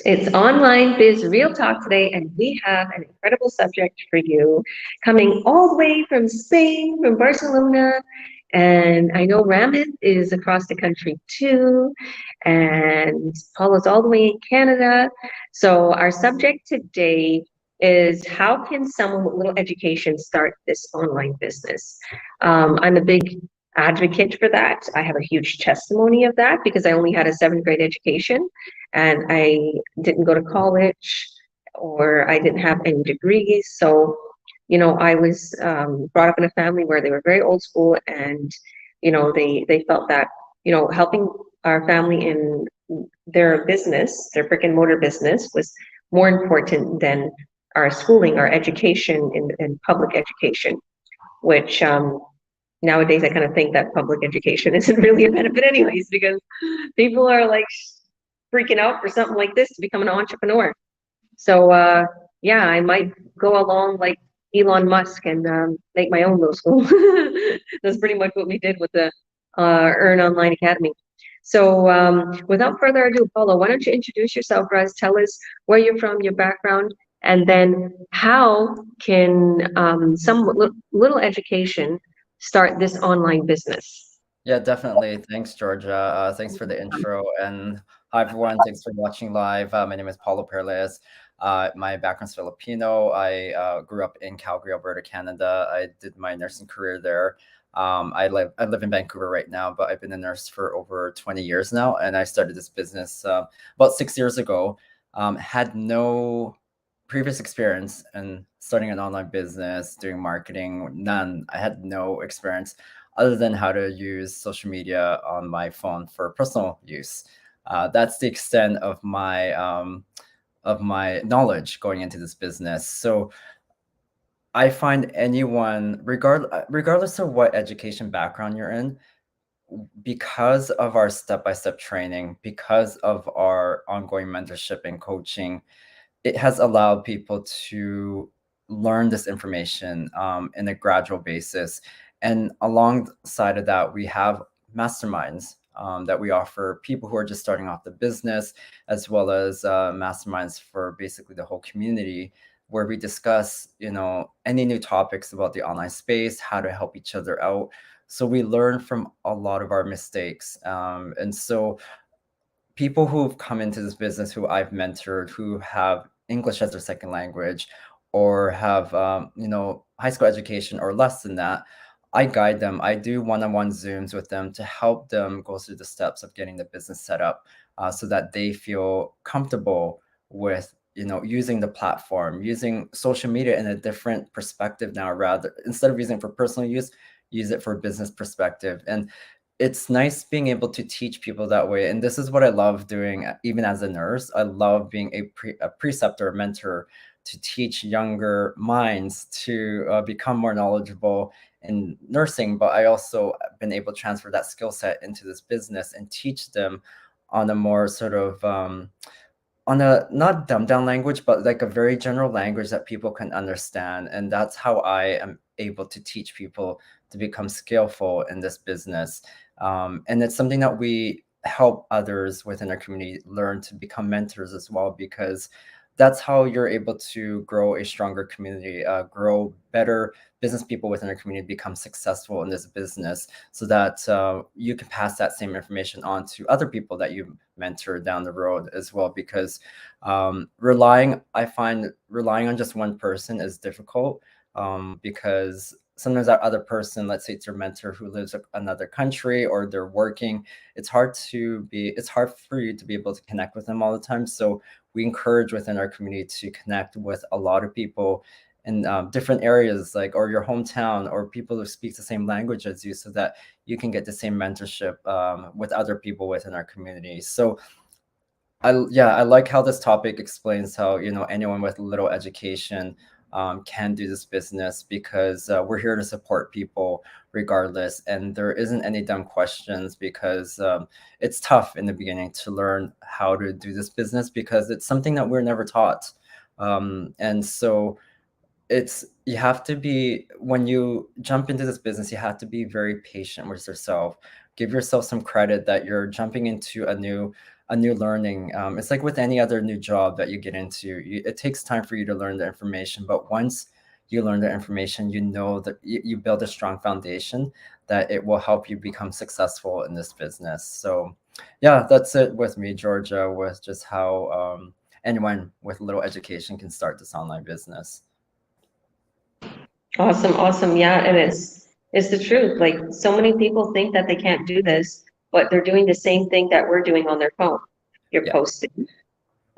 It's Online Biz Real Talk today, and we have an incredible subject for you coming all the way from Spain, from Barcelona. And I know Ramit is across the country too, and Paula's all the way in Canada. So, our subject today is how can someone with little education start this online business? I'm a big advocate for that. I have a huge testimony of that because I only had a seventh grade education and I didn't go to college or I didn't have any degrees. So, I was brought up in a family where they were very old school and, they felt that, helping our family in their business, their brick and mortar business was more important than our schooling, our education in public education, which nowadays I kind of think that public education isn't really a benefit anyways, because people are like freaking out for something like this to become an entrepreneur. So yeah, I might go along like Elon Musk and make my own little school. That's pretty much what we did with the Earn Online Academy. So without further ado, Paula, why don't you introduce yourself, Raz? Tell us where you're from, your background, and then how can some little education start this online business? Yeah, definitely. Thanks, Georgia. Thanks for the intro. And hi, everyone. Thanks for watching live. My name is Paulo Perles. My background's Filipino. I grew up in Calgary, Alberta, Canada. I did my nursing career there. I live in Vancouver right now, but I've been a nurse for over 20 years now. And I started this business about 6 years ago. Had no previous experience in starting an online business, doing marketing, none. I had no experience other than how to use social media on my phone for personal use. That's the extent of my knowledge going into this business. So I find anyone, regardless of what education background you're in, because of our step-by-step training, because of our ongoing mentorship and coaching, it has allowed people to learn this information in a gradual basis. And alongside of that, we have masterminds that we offer people who are just starting off the business, as well as masterminds for basically the whole community, where we discuss, any new topics about the online space, how to help each other out. So we learn from a lot of our mistakes. And so people who've come into this business who I've mentored who have English as their second language or have high school education or less than that, I guide them. I do one-on-one Zooms with them to help them go through the steps of getting the business set up so that they feel comfortable with using the platform, using social media in a different perspective now, rather instead of using it for personal use, use it for business perspective. And it's nice being able to teach people that way. And this is what I love doing, even as a nurse. I love being a preceptor, a mentor, to teach younger minds to become more knowledgeable in nursing. But I also been able to transfer that skill set into this business and teach them on a more sort of on a not dumbed down language, but like a very general language that people can understand. And that's how I am able to teach people to become skillful in this business. And it's something that we help others within our community learn to become mentors as well, because that's how you're able to grow a stronger community, grow better business people within our community, become successful in this business, so that you can pass that same information on to other people that you mentor down the road as well. Because I find relying on just one person is difficult, because sometimes that other person, let's say it's your mentor who lives another country or they're working, it's hard for you to be able to connect with them all the time. So we encourage within our community to connect with a lot of people in different areas, like, or your hometown, or people who speak the same language as you, so that you can get the same mentorship with other people within our community. So I like how this topic explains how anyone with little education can do this business, because we're here to support people regardless, and there isn't any dumb questions, because it's tough in the beginning to learn how to do this business, because it's something that we're never taught. And so you have to be, when you jump into this business, you have to be very patient with yourself, give yourself some credit that you're jumping into a new learning. It's like with any other new job that you get into, it takes time for you to learn the information. But once you learn the information, you know that you build a strong foundation that it will help you become successful in this business. So, yeah, that's it with me, Georgia, with just how anyone with a little education can start this online business. Awesome, awesome. Yeah, and it's the truth. Like so many people think that they can't do this, but they're doing the same thing that we're doing on their phone. You're Yeah. posting.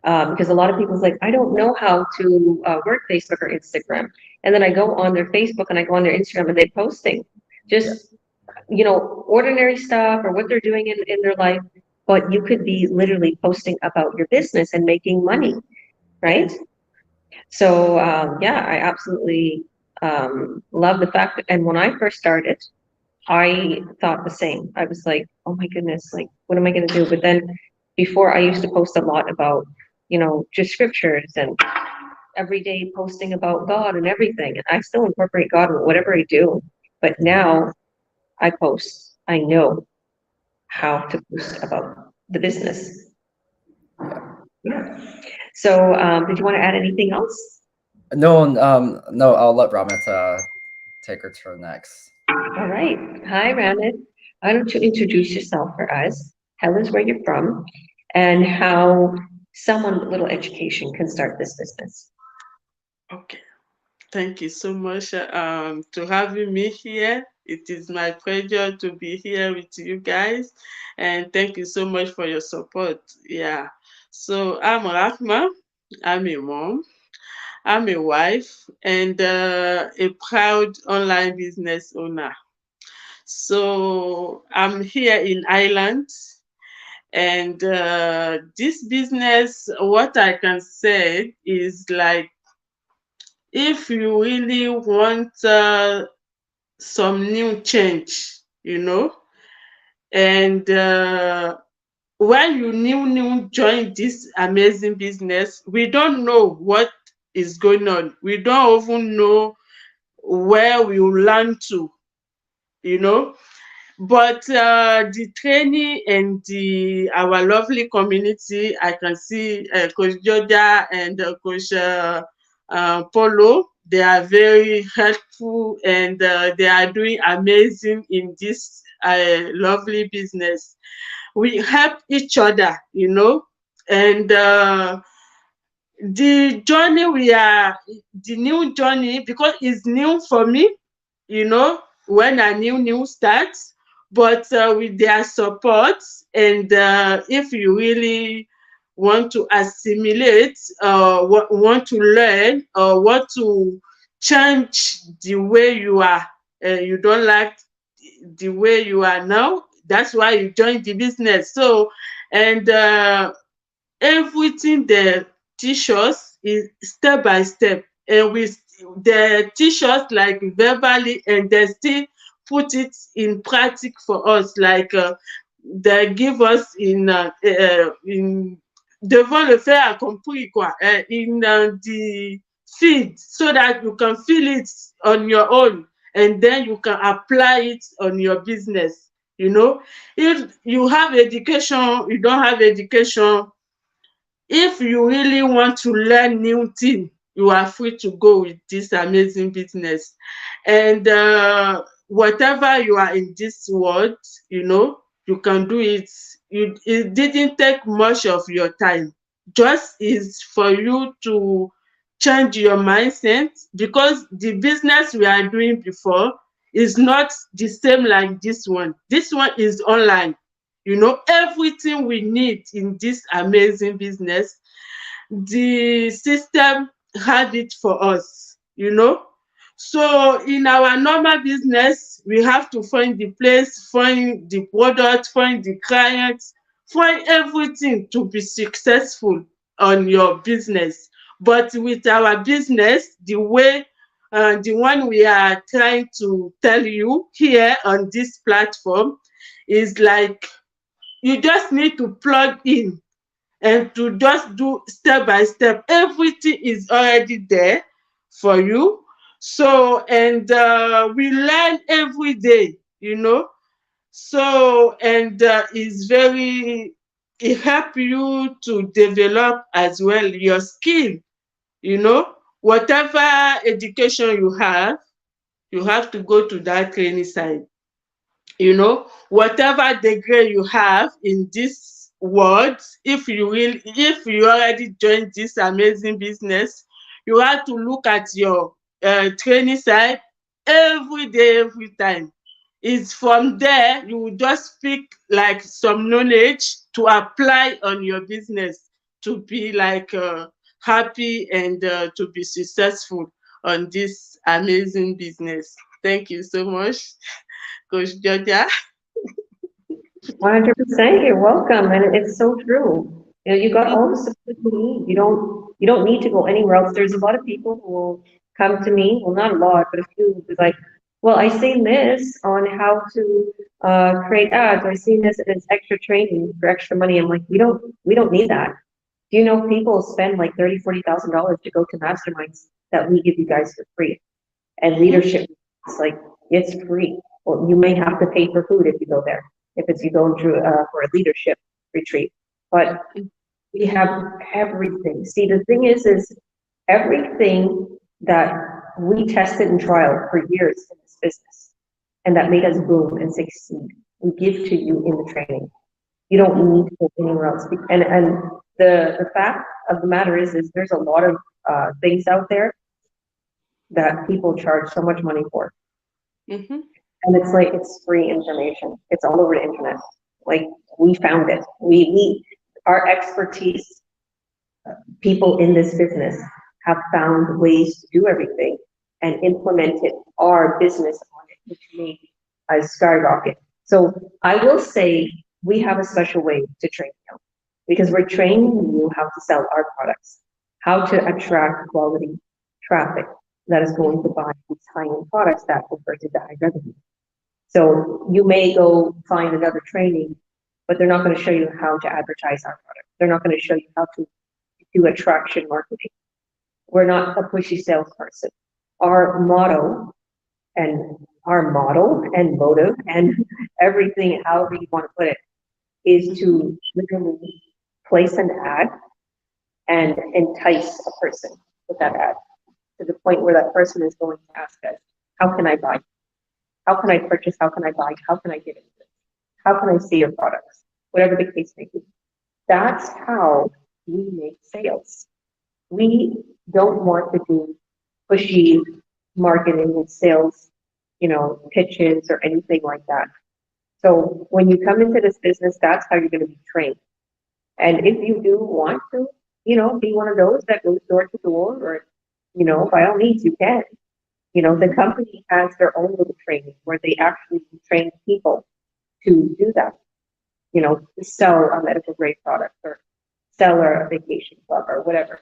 Because a lot of people's like, I don't know how to work Facebook or Instagram. And then I go on their Facebook and I go on their Instagram and they're posting just, ordinary stuff or what they're doing in their life. But you could be literally posting about your business and making money, right? So yeah, I absolutely love the fact that, and when I first started, I thought the same. I was like, oh my goodness, like what am I going to do? But then before I used to post a lot about, just scriptures and every day posting about God and everything. And I still incorporate God in whatever I do. But now I post, I know how to post about the business. Yeah. So did you want to add anything else? No, no, I'll let Ramit take her turn next. All right. Hi, Ramit. Why don't you introduce yourself for us? Tell us where you're from and how someone with little education can start this business. Okay. Thank you so much to having me here. It is my pleasure to be here with you guys. And thank you so much for your support. Yeah. So I'm Rahma. I'm a mom. I'm a wife and a proud online business owner. So I'm here in Ireland. And this business, what I can say is like, if you really want some new change, and when you new join this amazing business, we don't know what is going on. We don't even know where we will land to, you know. But the training and our lovely community, I can see Coach Georgia and Coach Polo, they are very helpful and they are doing amazing in this lovely business. We help each other, and the new journey, because it's new for me, when a new starts, but with their support, and if you really want to assimilate, want to learn, or want to change the way you are, you don't like the way you are now, that's why you join the business. So, and everything they teach us is step by step, and they teach us like verbally, and they still put it in practice for us, like they give us in devant le faire accompli quoi, in the feed, so that you can feel it on your own, and then you can apply it on your business. If you have education, you don't have education, if you really want to learn new thing, you are free to go with this amazing business. And whatever you are in this world, you can do it. It didn't take much of your time. Just is for you to change your mindset, because the business we are doing before is not the same like this one. This one is online. Everything we need in this amazing business, the system had it for us. So in our normal business, we have to find the place, find the product, find the clients, find everything to be successful on your business. But with our business, the way the one we are trying to tell you here on this platform is like, you just need to plug in and to just do step by step. Everything is already there for you. So, and we learn every day, So, and it help you to develop as well your skill, whatever education you have to go to that training side. Whatever degree you have in this world, if you already joined this amazing business, you have to look at your training side every day, every time. It's from there you will just pick like some knowledge to apply on your business to be like happy and to be successful on this amazing business. Thank you so much, Coach Georgia. 100%, you're welcome, and it's so true. You got all the support you need. You don't need to go anywhere else. There's a lot of people who will come to me, well, not a lot, but a few, who's like, well, I seen this on how to create ads, or I seen this as extra training for extra money. I'm like, we don't need that. Do you know people spend like $30,000, $40,000 to go to masterminds that we give you guys for free? And leadership, it's like, it's free. Well, you may have to pay for food if you go there, if it's you going through for a leadership retreat. But we have everything. See, the thing is everything that we tested and trialed for years in this business and that made us boom and succeed, we give to you in the training. You don't need to go anywhere else. And the fact of the matter is there's a lot of things out there that people charge so much money for. Mm-hmm. And it's like, it's free information. It's all over the internet. Like, we found it. Our expertise, people in this business have found ways to do everything and implemented our business on it, which made us skyrocket. So I will say we have a special way to train you, because we're training you how to sell our products, how to attract quality traffic that is going to buy these high-end products that convert to high revenue. So you may go find another training, but they're not going to show you how to advertise our product. They're not going to show you how to do attraction marketing. We're not a pushy salesperson. Our motto and motive and everything, however you want to put it, is to literally place an ad and entice a person with that ad to the point where that person is going to ask us, how can I buy? How can I purchase? How can I buy? How can I get into it? How can I see your products? Whatever the case may be. That's how we make sales. We don't want to do pushy marketing and sales, pitches or anything like that. So when you come into this business, that's how you're going to be trained. And if you do want to, be one of those that goes door to door, or, by all means, you can. The company has their own little training where they actually train people to do that, to sell a medical grade product or sell a vacation club or whatever.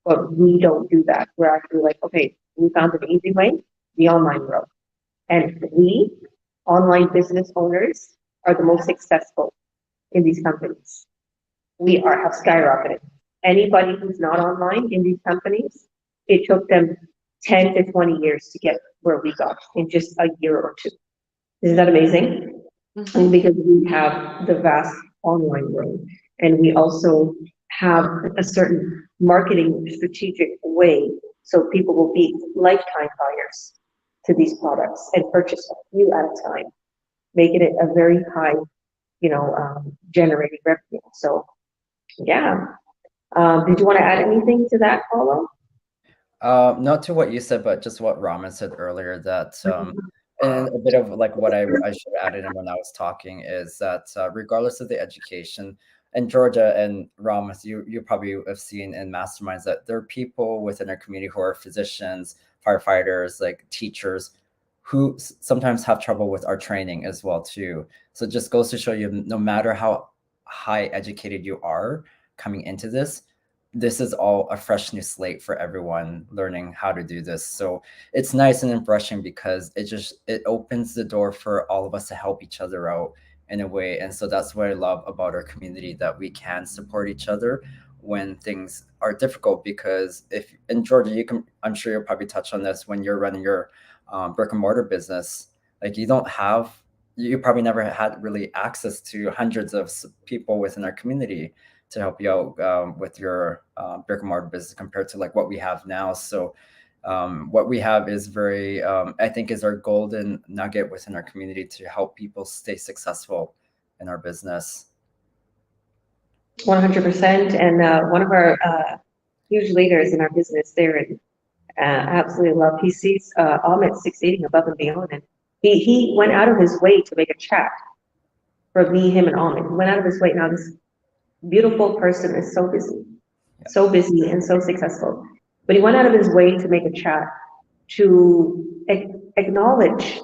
But we don't do that. We're actually like, okay, we found an easy way, the online road. And we, online business owners, are the most successful in these companies. We have skyrocketed. Anybody who's not online in these companies, it took them 10 to 20 years to get where we got in just a year or two. Isn't that amazing? Mm-hmm. Because we have the vast online road, and we also have a certain marketing strategic way, so people will be lifetime buyers to these products and purchase a few at a time, making it a very high, generating revenue. So, yeah. Did you want to add anything to that, Paulo? Not to what you said, but just what Raman said earlier, that and a bit of like what I should have added in when I was talking is that regardless of the education, and Georgia and Raman, you probably have seen in masterminds that there are people within our community who are physicians, firefighters, like teachers, who sometimes have trouble with our training as well too. So it just goes to show you, no matter how high educated you are coming into this is all a fresh new slate for everyone learning how to do this. So it's nice and refreshing because it opens the door for all of us to help each other out in a way. And so that's what I love about our community, that we can support each other when things are difficult. Because if in Georgia, I'm sure you'll probably touch on this, when you're running your brick and mortar business, like you don't have you probably never had really access to hundreds of people within our community to help you out with your brick and mortar business compared to like what we have now. So what we have is very, I think, is our golden nugget within our community to help people stay successful in our business. 100%. And one of our huge leaders in our business there, and absolutely love, he sees Amit succeeding above and beyond. And he went out of his way to make a chat for me, him, and Amit. He went out of his way. Now, this beautiful person is so busy and so successful. But he went out of his way to make a chat to acknowledge,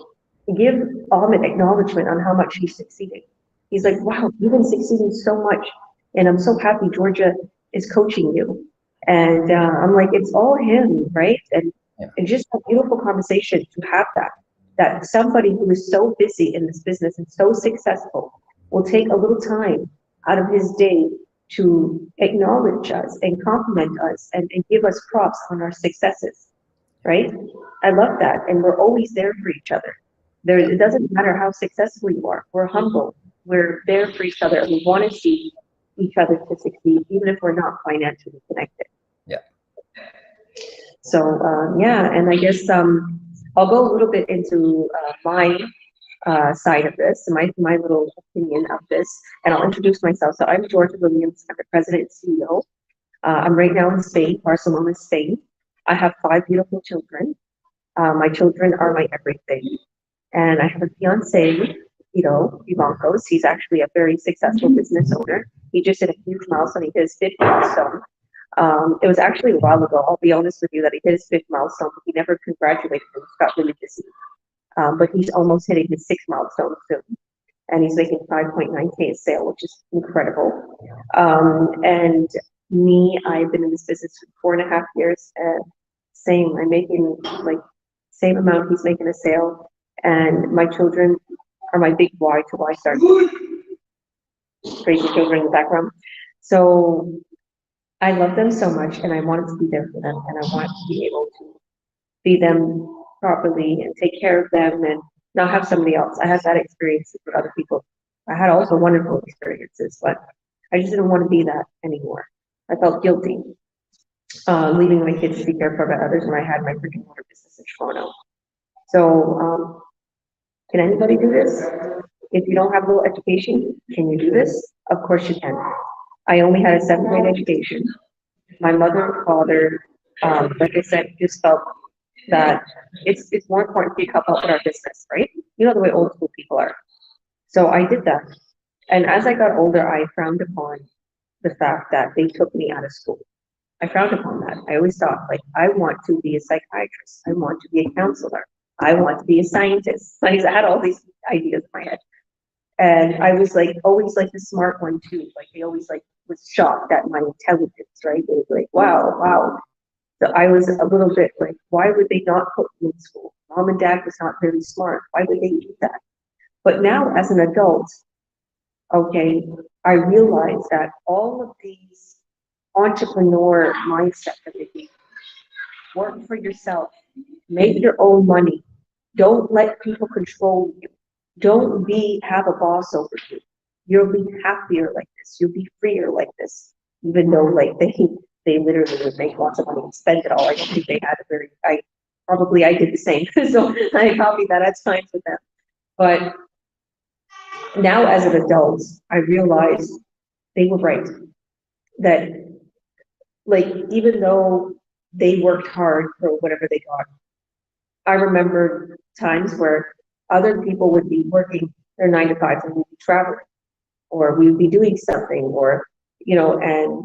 give Amit acknowledgement on how much he's succeeding. He's like, wow, you've been succeeding so much. And I'm so happy Georgia is coaching you. And I'm like, it's all him, right? And just a beautiful conversation to have that somebody who is so busy in this business and so successful will take a little time out of his day to acknowledge us and compliment us and give us props on our successes, right? I love that. And we're always there for each other. It doesn't matter how successful you are. We're humble. We're there for each other. We want to see each other to succeed, even if we're not financially connected. Yeah. So, yeah, and I guess I'll go a little bit into my side of this, my little opinion of this, and I'll introduce myself. So I'm Georgia Williams. I'm the president and CEO. I'm right now in Spain, Barcelona, Spain. I have 5 beautiful children. My children are my everything. And I have a fiance, Ivankos. He's actually a very successful business owner. He just hit a huge milestone. He hit his 5th milestone. It was actually a while ago, I'll be honest with you, that he hit his 5th milestone. He never congratulated him. He got really busy. But he's almost hitting his 6th milestone soon. And he's making 5.9K a sale, which is incredible. And me, I've been in this business for 4.5 years. Same, I'm making like same amount he's making a sale. And my children are my big why to why start. Crazy children in the background. So I love them so much, and I wanted to be there for them, and I want to be able to feed them properly and take care of them and not have somebody else. I had that experience with other people. I had also wonderful experiences, but I just didn't want to be that anymore. I felt guilty leaving my kids to be cared for by others when I had my brick and mortar business in Toronto. So can anybody do this? If you don't have a little education, can you do this? Of course you can. I only had a 7th grade education. My mother and father, like I said, just felt that it's more important to help out with our business, right? You know the way old school people are. So I did that. And as I got older, I frowned upon the fact that they took me out of school. I frowned upon that. I always thought, like, I want to be a psychiatrist. I want to be a counselor. I want to be a scientist. Like, I had all these ideas in my head. And I was like, always like the smart one too. Like they always like was shocked at my intelligence, right? They were like, wow. So I was a little bit like, why would they not put me in school? Mom and dad was not very smart. Why would they do that? But now as an adult, okay, I realize that all of these entrepreneur mindset that they give, work for yourself, make your own money, don't let people control you. Don't have a boss over you. You'll be happier like this. You'll be freer like this. Even though like they literally would make lots of money and spend it all. I don't think they had I did the same. So I copied that at times with them. But now as an adult, I realized they were right. That like even though they worked hard for whatever they got, I remember times where other people would be working their 9 to 5 and we'd be traveling, or we would be doing something, or and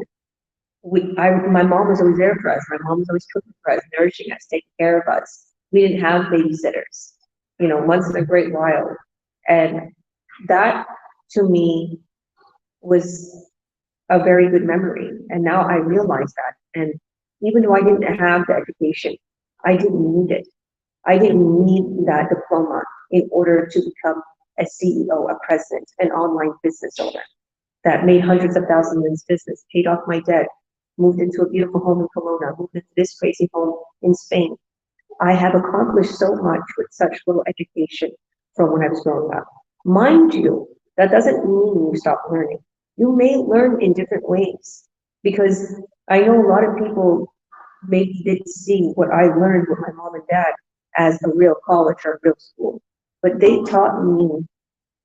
my mom was always there for us. My mom was always cooking for us, nourishing us, taking care of us. We didn't have babysitters, once in a great while, and that to me was a very good memory. And now I realize that, and even though I didn't have the education, I didn't need it. I didn't need that diploma in order to become a CEO, a president, an online business owner that made hundreds of thousands in this business, paid off my debt, moved into a beautiful home in Kelowna, moved into this crazy home in Spain. I have accomplished so much with such little education from when I was growing up. Mind you, that doesn't mean you stop learning. You may learn in different ways, because I know a lot of people maybe didn't see what I learned with my mom and dad as a real college or a real school, but they taught me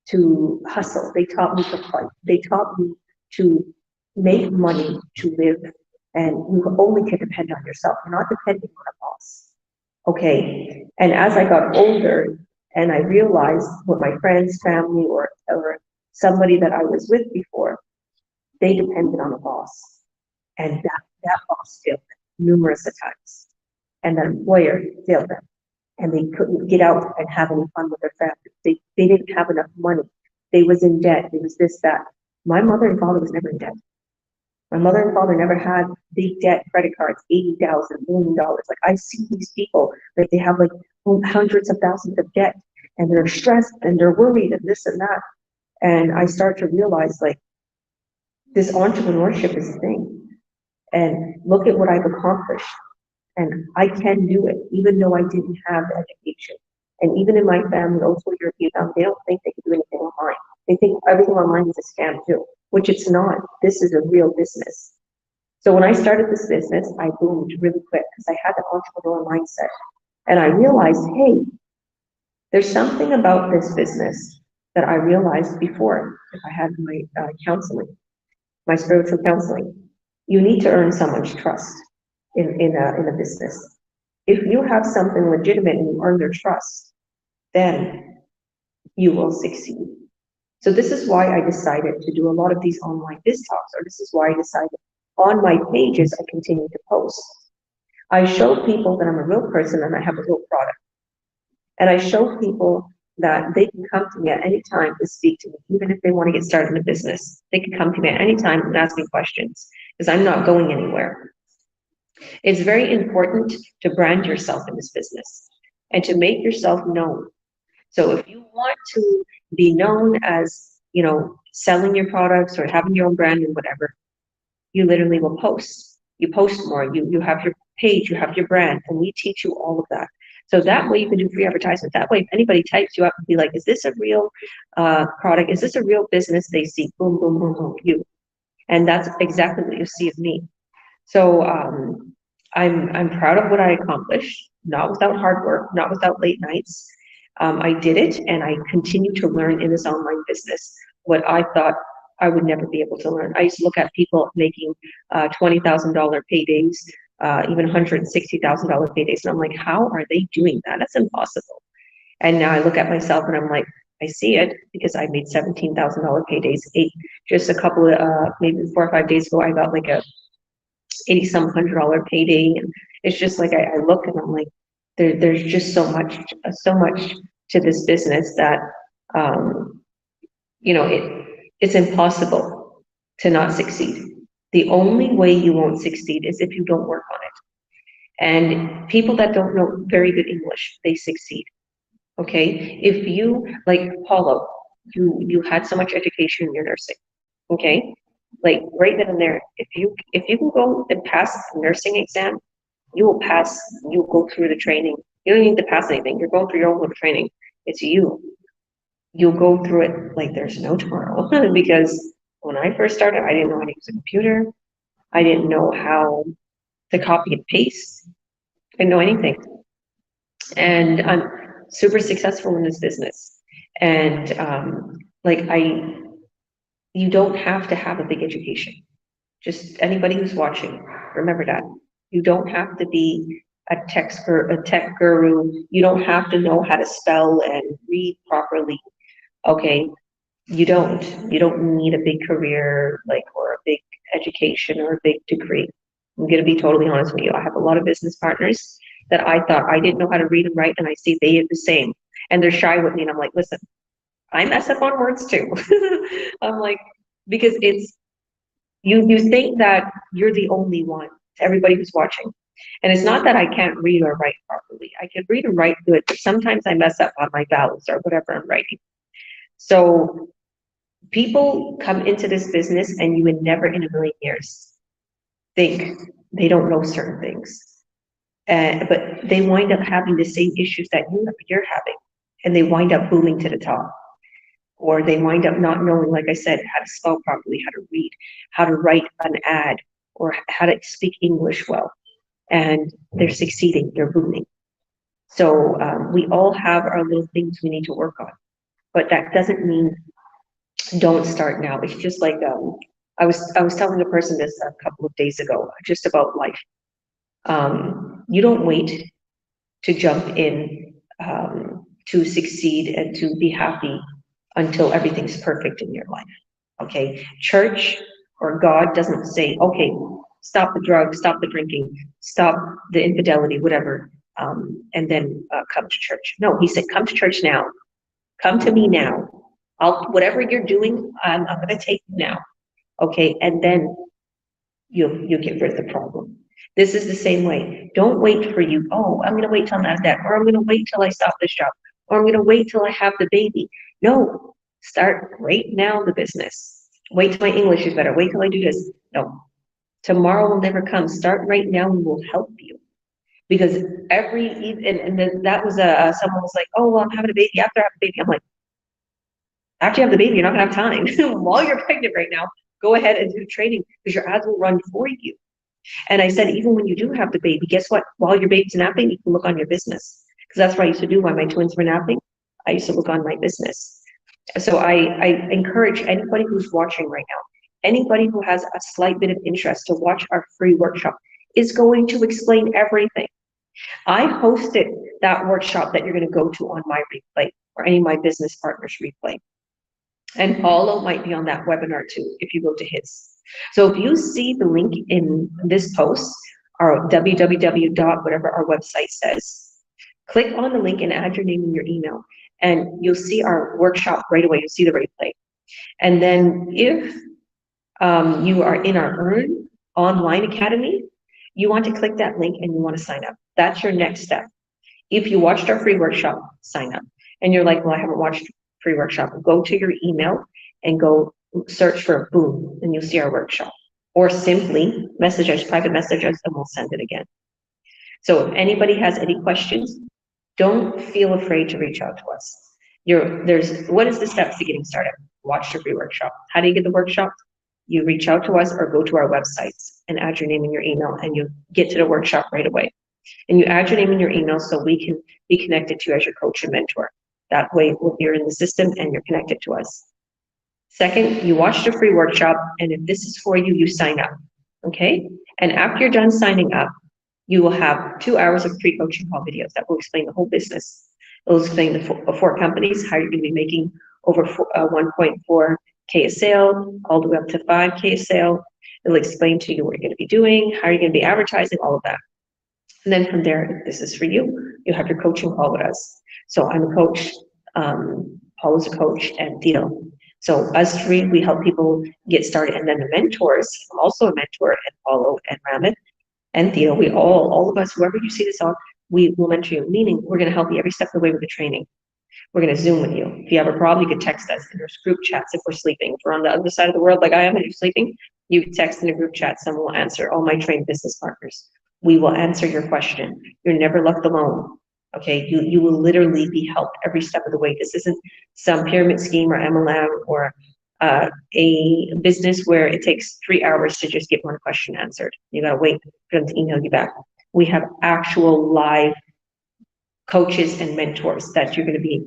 to hustle. They taught me to fight. They taught me to make money to live, and you only can depend on yourself. You're not depending on a boss. Okay. And as I got older and I realized what my friends, family, or somebody that I was with before, they depended on a boss. And that boss failed them numerous times. And that employer failed them. And they couldn't get out and have any fun with their family. They didn't have enough money. They was in debt. It was this, that. My mother and father was never in debt. My mother and father never had big debt, credit cards, $80,000, $1 million. Like, I see these people, like, they have like hundreds of thousands of debt, and they're stressed and they're worried and this and that. And I start to realize, like, this entrepreneurship is a thing. And look at what I've accomplished. And I can do it, even though I didn't have the education. And even in my family, also European family, they don't think they can do anything online. They think everything online is a scam too, which it's not. This is a real business. So when I started this business, I boomed really quick because I had the entrepreneurial mindset. And I realized, hey, there's something about this business that I realized before, if I had my counseling, my spiritual counseling. You need to earn someone's trust in a business. If you have something legitimate and you earn their trust, then you will succeed. So this is why I decided to do a lot of these online biz talks, or this is why I decided on my pages I continue to post. I show people that I'm a real person and I have a real product. And I show people that they can come to me at any time to speak to me, even if they want to get started in a business. They can come to me at any time and ask me questions, because I'm not going anywhere. It's very important to brand yourself in this business and to make yourself known. So if you want to be known as, you know, selling your products or having your own brand and whatever, you literally will post. You post more, you have your page, you have your brand, and we teach you all of that. So that way you can do free advertisement. That way, if anybody types you up and be like, is this a real product? Is this a real business? They see, boom, boom, boom, boom, you. And that's exactly what you see of me. So I'm proud of what I accomplished, not without hard work, not without late nights. I did it, and I continue to learn in this online business what I thought I would never be able to learn. I used to look at people making $20,000 paydays, even $160,000 paydays, and I'm like, how are they doing that? That's impossible. And now I look at myself and I'm like, I see it, because I made $17,000 paydays. Just a couple of maybe 4 or 5 days ago, I got like a $80-some hundred payday, and it's just like I look and I'm like, there's just so much to this business that you know, it's impossible to not succeed. The only way you won't succeed is if you don't work on it. And people that don't know very good English, they succeed. Okay, if you, like Paulo, you had so much education in your nursing. Okay, like right then and there, if you can go and pass the nursing exam, you will pass. You'll go through the training. You don't need to pass anything. You're going through your own little training. It's you. You'll go through it like there's no tomorrow. Because when I first started, I didn't know how to use a computer. I didn't know how to copy and paste. I didn't know anything. And I'm super successful in this business. And you don't have to have a big education. Just anybody who's watching, remember that. You don't have to be a tech guru. You don't have to know how to spell and read properly. Okay, you don't need a big career, like, or a big education or a big degree. I'm gonna be totally honest with you. I have a lot of business partners that I thought I didn't know how to read and write, and I see they did the same, and they're shy with me, and I'm like, listen, I mess up on words too. I'm like, because it's, you think that you're the only one to everybody who's watching. And it's not that I can't read or write properly. I can read and write good, but sometimes I mess up on my vowels or whatever I'm writing. So people come into this business and you would never in a million years think they don't know certain things. But they wind up having the same issues that you're having, and they wind up booming to the top. or they wind up not knowing, like I said, how to spell properly, how to read, how to write an ad, or how to speak English well. And they're succeeding, they're booming. So we all have our little things we need to work on, but that doesn't mean don't start now. It's just like I was telling a person this a couple of days ago, just about life. You don't wait to jump in to succeed and to be happy until everything's perfect in your life. Okay, church or God doesn't say, okay, stop the drugs, stop the drinking, stop the infidelity, whatever, and then come to church. No, he said, come to church now. Come to me now. Whatever you're doing, I'm going to take you now. Okay, and then you'll get rid of the problem. This is the same way. Don't wait for you. Oh, I'm going to wait till I'm out of debt, or I'm going to wait till I stop this job, or I'm going to wait till I have the baby. No, start right now the business. Wait till my English is better. Wait till I do this. No, tomorrow will never come. Start right now and we'll help you. Because that was someone was like, oh, well, I'm having a baby. After I have a baby, I'm like, after you have the baby, you're not going to have time. While you're pregnant right now, go ahead and do training because your ads will run for you. And I said, even when you do have the baby, guess what? While your baby's napping, you can look on your business. Because that's what I used to do when my twins were napping. I used to look on my business. So I encourage anybody who's watching right now, anybody who has a slight bit of interest to watch our free workshop. Is going to explain everything. I hosted that workshop that you're going to go to on my replay or any of my business partners replay. And Paulo might be on that webinar too if you go to his. So if you see the link in this post, or www. whatever our website says, click on the link and add your name and your email, and you'll see our workshop right away. You'll see the replay. And then if you are in our Earn Online Academy, you want to click that link and you want to sign up. That's your next step. If you watched our free workshop, sign up. And you're like, well, I haven't watched free workshop. Go to your email and go search for Boom, and you'll see our workshop. Or simply message us, private message us, and we'll send it again. So if anybody has any questions, don't feel afraid to reach out to us. What is the steps to getting started? Watch the free workshop. How do you get the workshop? You reach out to us or go to our websites and add your name and your email, and you'll get to the workshop right away. And you add your name and your email so we can be connected to you as your coach and mentor. That way you're in the system and you're connected to us. Second, you watch the free workshop, and if this is for you, you sign up, okay? And after you're done signing up, you will have 2 hours of pre-coaching call videos that will explain the whole business. It will explain the four companies, how you're going to be making over 1.4K a sale, all the way up to 5K a sale. It'll explain to you what you're going to be doing, how you're going to be advertising, all of that. And then from there, if this is for you, you have your coaching call with us. So I'm a coach, Paul is a coach, and Theo. So us three, we help people get started. And then the mentors, I'm also a mentor, and Paulo and Ramit and Theo, we all of us, whoever you see this on, we will mentor you, meaning we're going to help you every step of the way with the training. We're going to Zoom with you. If you have a problem, you can text us. And there's group chats if we're sleeping. If we're on the other side of the world like I am and you're sleeping, you text in a group chat, someone will answer. All my trained business partners, we will answer your question. You're never left alone. Okay, you will literally be helped every step of the way. This isn't some pyramid scheme or MLM or a business where it takes 3 hours to just get one question answered. You gotta wait for them to email you back. We have actual live coaches and mentors that you're gonna be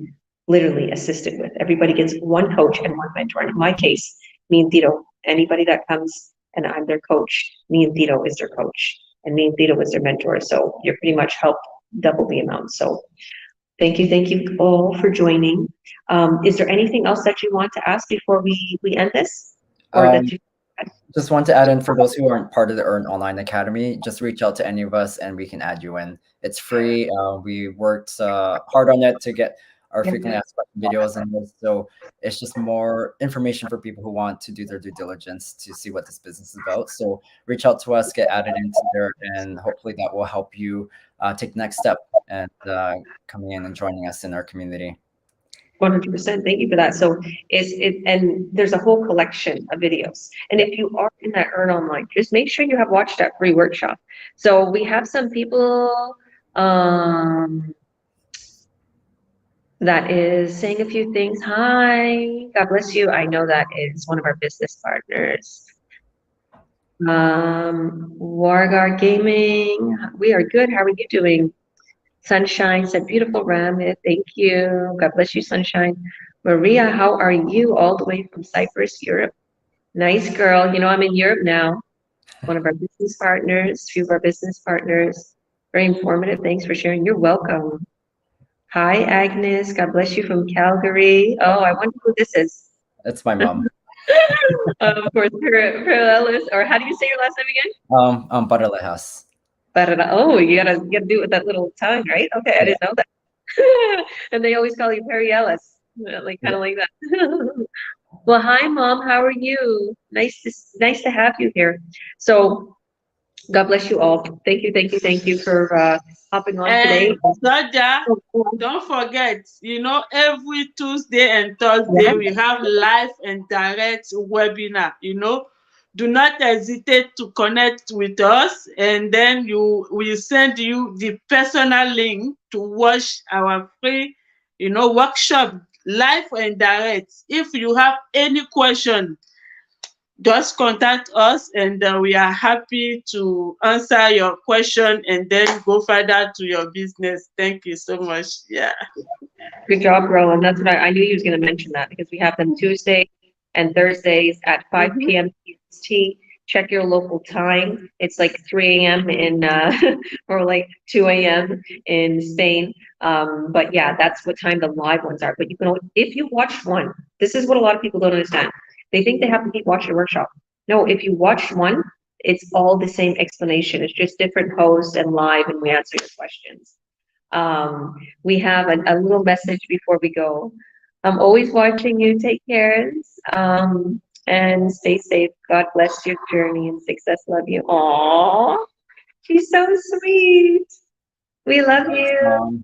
literally assisted with. Everybody gets one coach and one mentor. And in my case, me and Tito, anybody that comes and I'm their coach, me and Tito is their coach, and me and Tito is their mentor. So you're pretty much helped double the amount. So thank you all for joining. Is there anything else that you want to ask before we end this? Or that you just want to add in, for those who aren't part of the Earn Online Academy, just reach out to any of us and we can add you in. It's free. We worked hard on it to get our frequently asked videos and this. So it's just more information for people who want to do their due diligence to see what this business is about. So reach out to us, get added into there, and hopefully that will help you take the next step and coming in and joining us in our community. 100%. Thank you for that. So and there's a whole collection of videos. And if you are in that Earn Online, just make sure you have watched that free workshop. So we have some people, that is saying a few things. Hi, God bless you. I know that is one of our business partners. Wargar Gaming, we are good. How are you doing? Sunshine said, beautiful Ramit. Thank you. God bless you, Sunshine. Maria, how are you? All the way from Cyprus, Europe. Nice girl. You know, I'm in Europe now. One of our business partners, few of our business partners. Very informative. Thanks for sharing. You're welcome. Hi, Agnes. God bless you from Calgary. Oh, I wonder who this is. It's my mom. Of course, Perelis, or how do you say your last name again? Paralejas. Oh, you gotta do it with that little tongue, right? Okay, I didn't know that. And they always call you Perry Ellis, like kind of like that. Well, hi, Mom. How are you? Nice to have you here. So, God bless you all. Thank you for hopping on today. And Georgia, don't forget, every Tuesday and Thursday we have live and direct webinar. Do not hesitate to connect with us, and then we send you the personal link to watch our free, workshop live and direct. If you have any question, just contact us, and we are happy to answer your question and then go further to your business. Thank you so much. Yeah. Good job, Rowan. That's what I knew you was going to mention that because we have them Tuesday and Thursdays at 5 p.m. PST. Check your local time. It's like 3 a.m. in or like 2 a.m. in Spain. But yeah, that's what time the live ones are. But you can, if you watch one, this is what a lot of people don't understand. They think they have to keep watching the workshop. No, if you watch one, it's all the same explanation. It's just different posts and live, and we answer your questions. We have a little message before we go. I'm always watching you. Take care. And stay safe. God bless your journey and success. Love you. Aww, she's so sweet. We love you.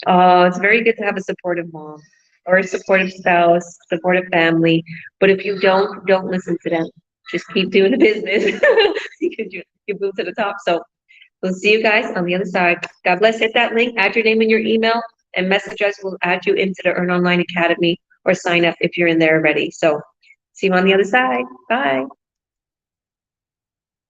Oh, it's very good to have a supportive mom or a supportive spouse, supportive family. But if you don't listen to them. Just keep doing the business because you move to the top. So we'll see you guys on the other side. God bless. Hit that link, add your name and your email, and message us. We'll add you into the Earn Online Academy or sign up if you're in there already. So see you on the other side. Bye.